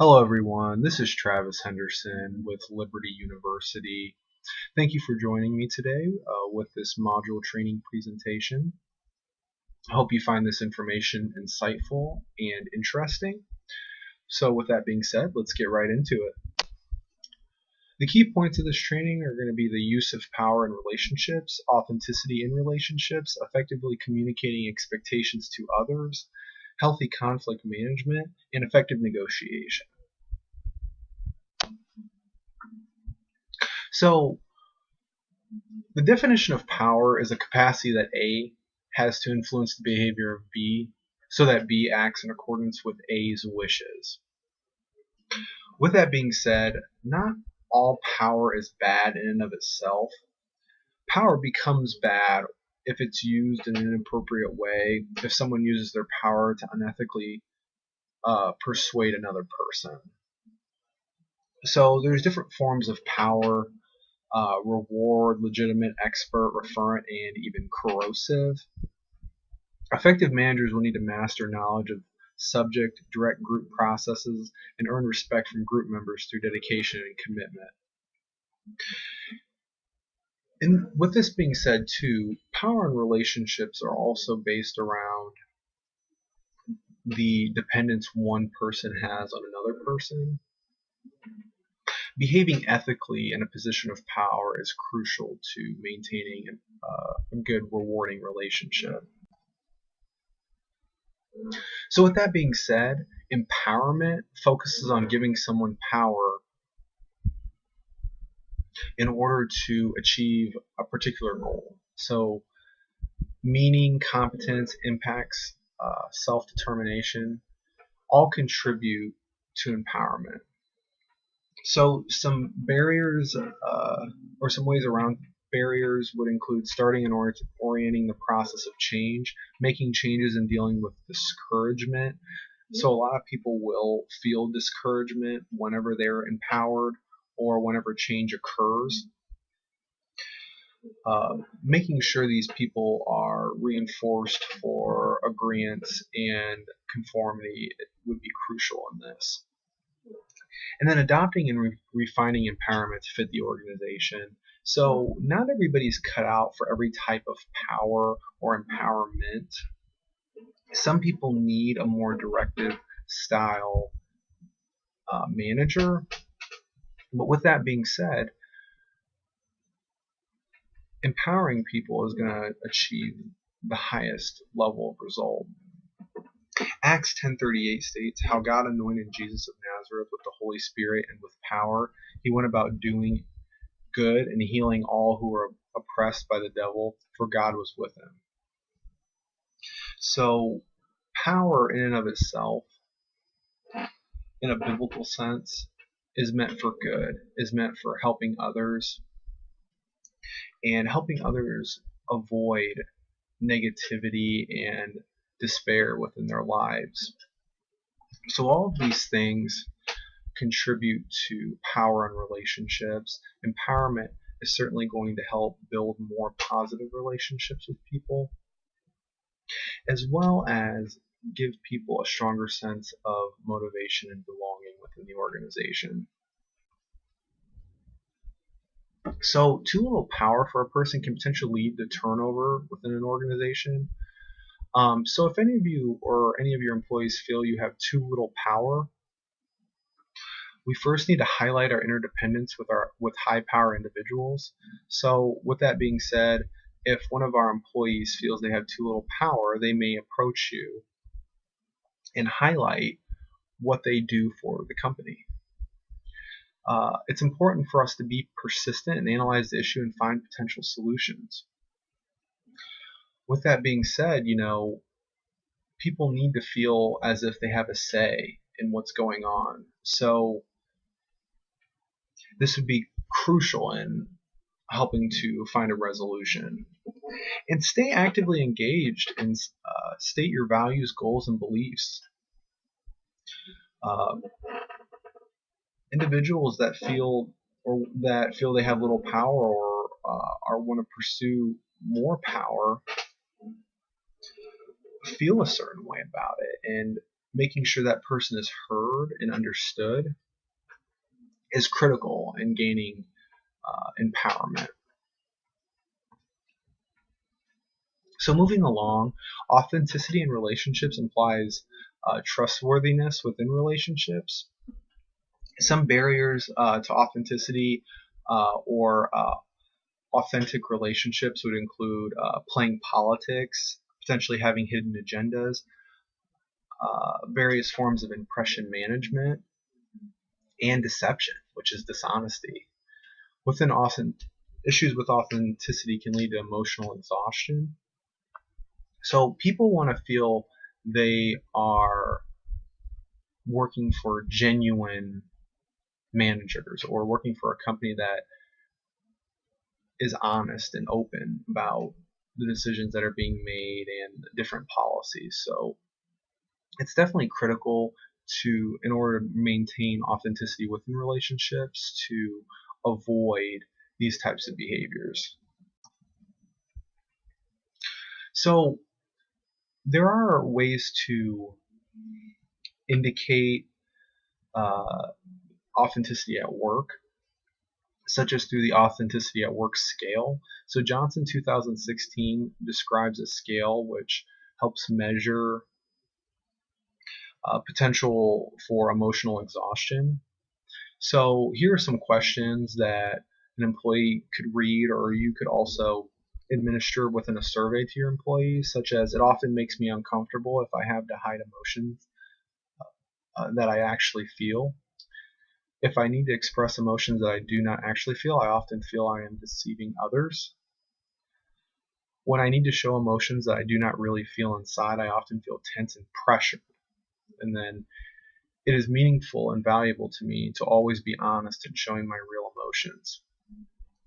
Hello everyone, this is Travis Henderson with Liberty University. Thank you for joining me today with this module training presentation. I hope you find this information insightful and interesting. So with that being said, let's get right into it. The key points of this training are going to be the use of power in relationships, authenticity in relationships, effectively communicating expectations to others, healthy conflict management, and effective negotiation. So, the definition of power is a capacity that A has to influence the behavior of B so that B acts in accordance with A's wishes. With that being said, not all power is bad in and of itself. Power becomes bad if it's used in an inappropriate way, if someone uses their power to unethically persuade another person. So there's different forms of power. Reward, legitimate, expert, referent, and even corrosive. Effective managers will need to master knowledge of subject, direct group processes, and earn respect from group members through dedication and commitment. And with this being said too, power and relationships are also based around the dependence one person has on another person. Behaving ethically in a position of power is crucial to maintaining a good, rewarding relationship. So with that being said, empowerment focuses on giving someone power in order to achieve a particular goal. So meaning, competence, impacts, self-determination all contribute to empowerment. So some barriers or some ways around barriers would include starting and orienting the process of change, making changes and dealing with discouragement. So a lot of people will feel discouragement whenever they're empowered or whenever change occurs. Making sure these people are reinforced for agreement and conformity would be crucial in this. And then adopting and refining empowerment to fit the organization. So not everybody's cut out for every type of power or empowerment. Some people need a more directive style manager. But with that being said, empowering people is going to achieve the highest level of result. Acts 10:38 states, how God anointed Jesus of Nazareth with the Holy Spirit and with power. He went about doing good and healing all who were oppressed by the devil, for God was with him. So power in and of itself, in a biblical sense, is meant for good, is meant for helping others and helping others avoid negativity and despair within their lives. So all of these things contribute to power and relationships. Empowerment is certainly going to help build more positive relationships with people, as well as give people a stronger sense of motivation and belonging within the organization. So too little power for a person can potentially lead to turnover within an organization. So if any of you or any of your employees feel you have too little power, we first need to highlight our interdependence with high power individuals. So with that being said, if one of our employees feels they have too little power, they may approach you and highlight what they do for the company. It's important for us to be persistent and analyze the issue and find potential solutions. With that being said, people need to feel as if they have a say in what's going on. So this would be crucial in helping to find a resolution. And stay actively engaged and state your values, goals, and beliefs. Individuals that feel they have little power or want to pursue more power feel a certain way about it, and making sure that person is heard and understood is critical in gaining empowerment. So moving along, authenticity in relationships implies trustworthiness within relationships. Some barriers to authenticity or authentic relationships would include playing politics, potentially having hidden agendas, various forms of impression management, and deception, which is dishonesty. Issues with authenticity can lead to emotional exhaustion. So people want to feel they are working for genuine managers or working for a company that is honest and open about the decisions that are being made and different policies. So it's definitely critical in order to maintain authenticity within relationships, to avoid these types of behaviors. So there are ways to indicate authenticity at work, such as through the authenticity at work scale. So Johnson 2016 describes a scale which helps measure potential for emotional exhaustion. So here are some questions that an employee could read, or you could also administer within a survey to your employees, such as: it often makes me uncomfortable if I have to hide emotions that I actually feel. If I need to express emotions that I do not actually feel, I often feel I am deceiving others. When I need to show emotions that I do not really feel inside, I often feel tense and pressured. And then, it is meaningful and valuable to me to always be honest in showing my real emotions.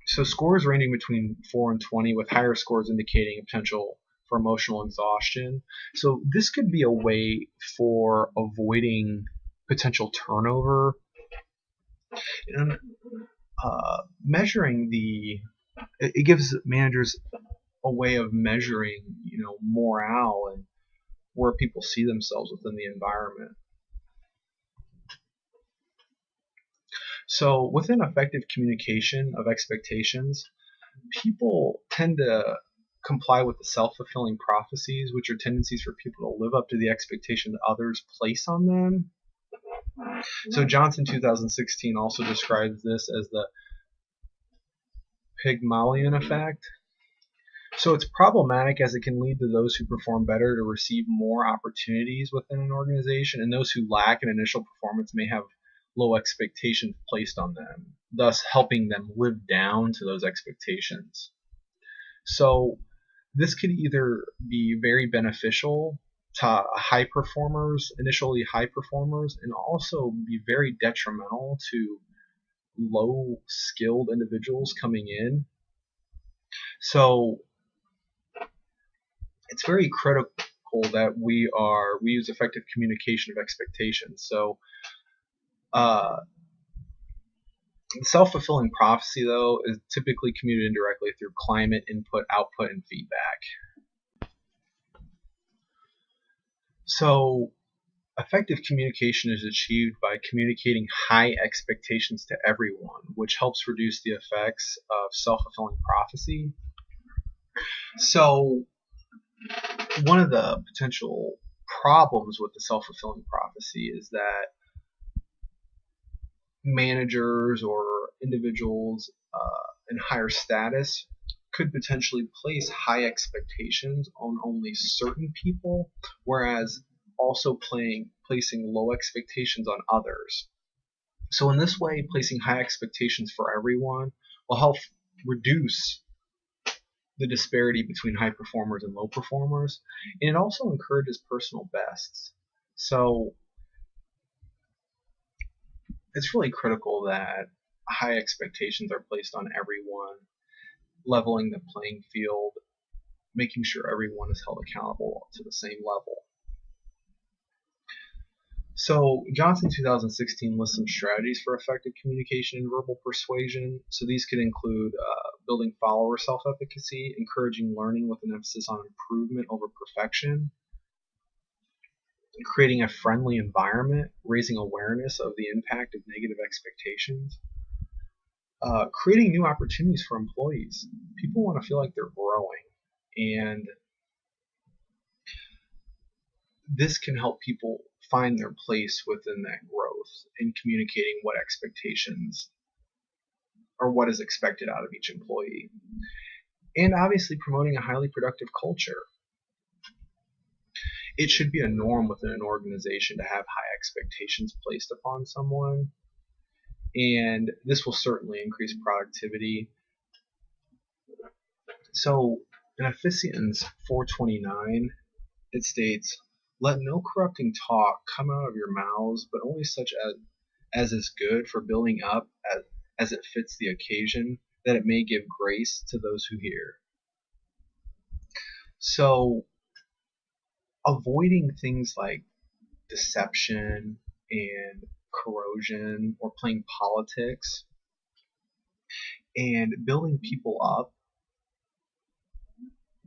So scores ranging between 4 and 20, with higher scores indicating a potential for emotional exhaustion. So this could be a way for avoiding potential turnover and measuring it gives managers a way of measuring, morale and where people see themselves within the environment. So within effective communication of expectations, people tend to comply with the self-fulfilling prophecies, which are tendencies for people to live up to the expectation that others place on them. So Johnson 2016 also describes this as the Pygmalion effect. So it's problematic as it can lead to those who perform better to receive more opportunities within an organization, and those who lack an initial performance may have low expectations placed on them, thus helping them live down to those expectations. So this could either be very beneficial to initially high performers, and also be very detrimental to low skilled individuals coming in. So it's very critical that we use effective communication of expectations. So self-fulfilling prophecy, though, is typically communicated indirectly through climate, input, output, and feedback. So effective communication is achieved by communicating high expectations to everyone, which helps reduce the effects of self-fulfilling prophecy. So one of the potential problems with the self-fulfilling prophecy is that managers or individuals in higher status could potentially place high expectations on only certain people, whereas also placing low expectations on others. So in this way, placing high expectations for everyone will help reduce the disparity between high performers and low performers, and it also encourages personal bests. So it's really critical that high expectations are placed on everyone, leveling the playing field, making sure everyone is held accountable to the same level. So Johnson 2016 lists some strategies for effective communication and verbal persuasion. So these could include building follower self-efficacy, encouraging learning with an emphasis on improvement over perfection, creating a friendly environment, raising awareness of the impact of negative expectations, creating new opportunities for employees. People want to feel like they're growing, and this can help people find their place within that growth and communicating what expectations or what is expected out of each employee. And obviously promoting a highly productive culture. It should be a norm within an organization to have high expectations placed upon someone, and this will certainly increase productivity. So in Ephesians 4:29, it states, "Let no corrupting talk come out of your mouths, but only such as is good for building up as it fits the occasion, that it may give grace to those who hear." So avoiding things like deception and corrosion or playing politics and building people up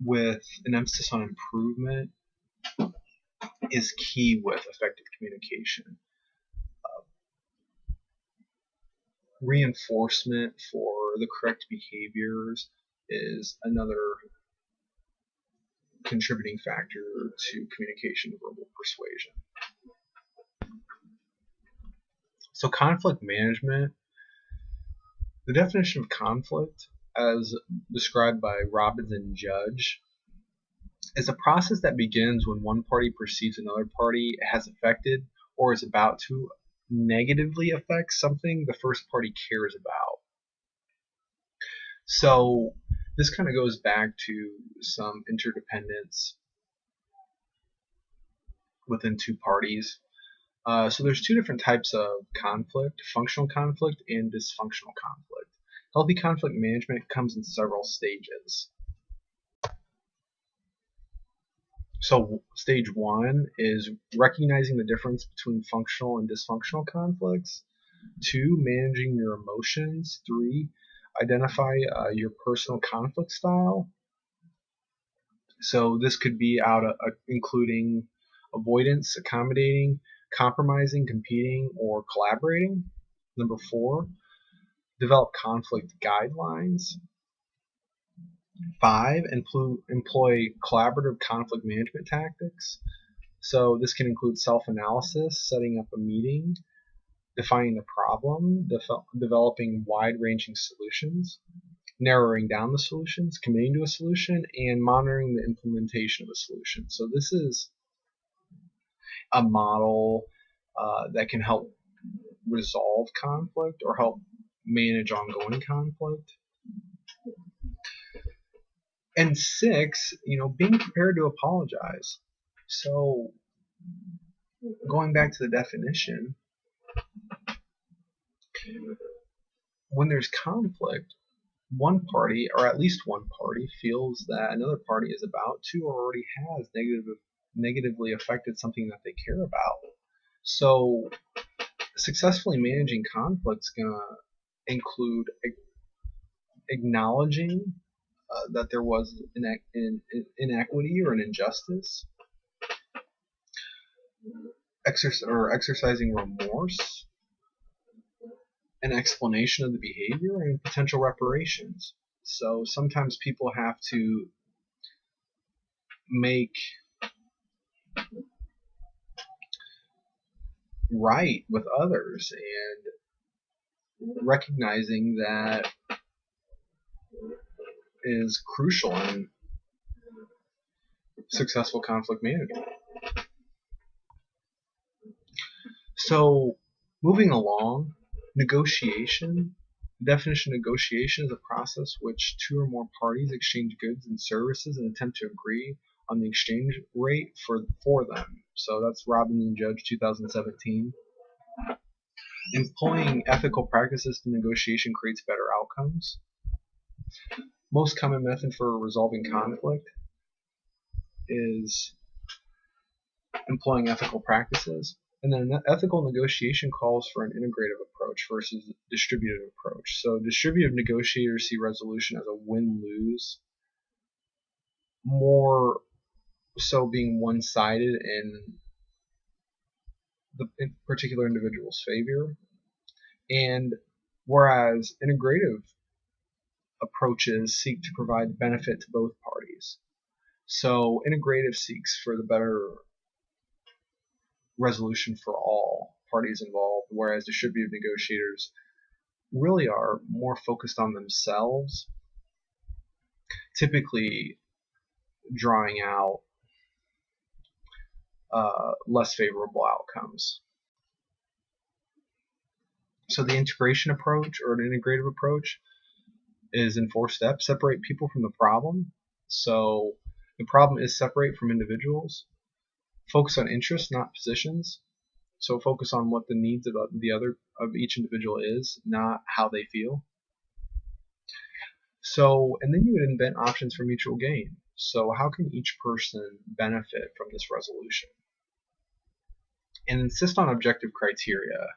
with an emphasis on improvement is key with effective communication. Reinforcement for the correct behaviors is another contributing factor to communication and verbal persuasion. So conflict management, the definition of conflict as described by Robbins and Judge is a process that begins when one party perceives another party has affected or is about to negatively affect something the first party cares about. So this kind of goes back to some interdependence within two parties. So there's two different types of conflict: functional conflict and dysfunctional conflict. Healthy conflict management comes in several stages. So stage one is recognizing the difference between functional and dysfunctional conflicts. 2, managing your emotions. 3, identify your personal conflict style. So this could be including avoidance, accommodating, compromising, competing, or collaborating. Number 4, develop conflict guidelines. 5, employ collaborative conflict management tactics. So this can include self-analysis, setting up a meeting, defining the problem, developing wide-ranging solutions, narrowing down the solutions, committing to a solution, and monitoring the implementation of a solution. So this is a model that can help resolve conflict or help manage ongoing conflict. And 6, being prepared to apologize. So going back to the definition, when there's conflict, one party, or at least one party, feels that another party is about to or already has negatively affected something that they care about. So successfully managing conflict is going to include acknowledging that there was an inequity or an injustice, exercising remorse, an explanation of the behavior, and potential reparations. So sometimes people have to make right with others, and recognizing that is crucial in successful conflict management. So moving along, negotiation. The definition of negotiation is a process which 2 or more parties exchange goods and services and attempt to agree on the exchange rate for them. So that's Robbins and Judge 2017. Employing ethical practices to negotiation creates better outcomes. Most common method for resolving conflict is employing ethical practices. And then ethical negotiation calls for an integrative approach versus distributive approach. So distributive negotiators see resolution as a win-lose, more so being one-sided and the particular individual's favor, and whereas integrative approaches seek to provide benefit to both parties. So integrative seeks for the better resolution for all parties involved, whereas distributive negotiators really are more focused on themselves, typically drawing out less favorable outcomes. So the integration approach, or an integrative approach, is in 4 steps. Separate people from the problem. So the problem is separate from individuals. Focus on interests, not positions. So focus on what the needs of each individual is, not how they feel. So, and then you would invent options for mutual gain. So how can each person benefit from this resolution? And insist on objective criteria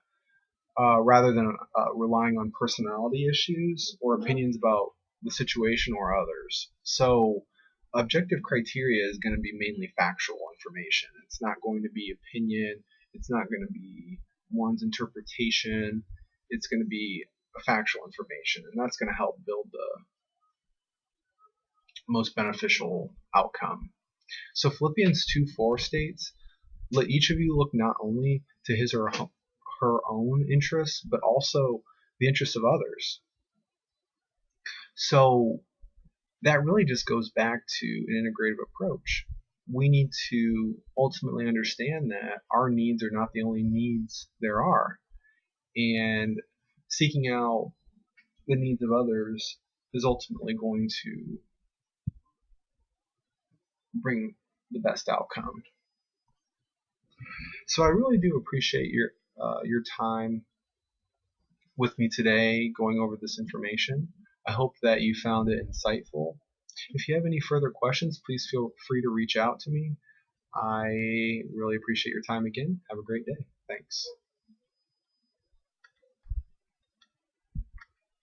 rather than relying on personality issues or opinions about the situation or others. So objective criteria is going to be mainly factual information. It's not going to be opinion. It's not going to be one's interpretation. It's going to be factual information, and that's going to help build the most beneficial outcome. So Philippians 2:4 states, "Let each of you look not only to his or her own interests, but also the interests of others." So that really just goes back to an integrative approach. We need to ultimately understand that our needs are not the only needs there are, and seeking out the needs of others is ultimately going to bring the best outcome. So I really do appreciate your time with me today going over this information. I hope that you found it insightful. If you have any further questions, please feel free to reach out to me. I really appreciate your time again. Have a great day. Thanks.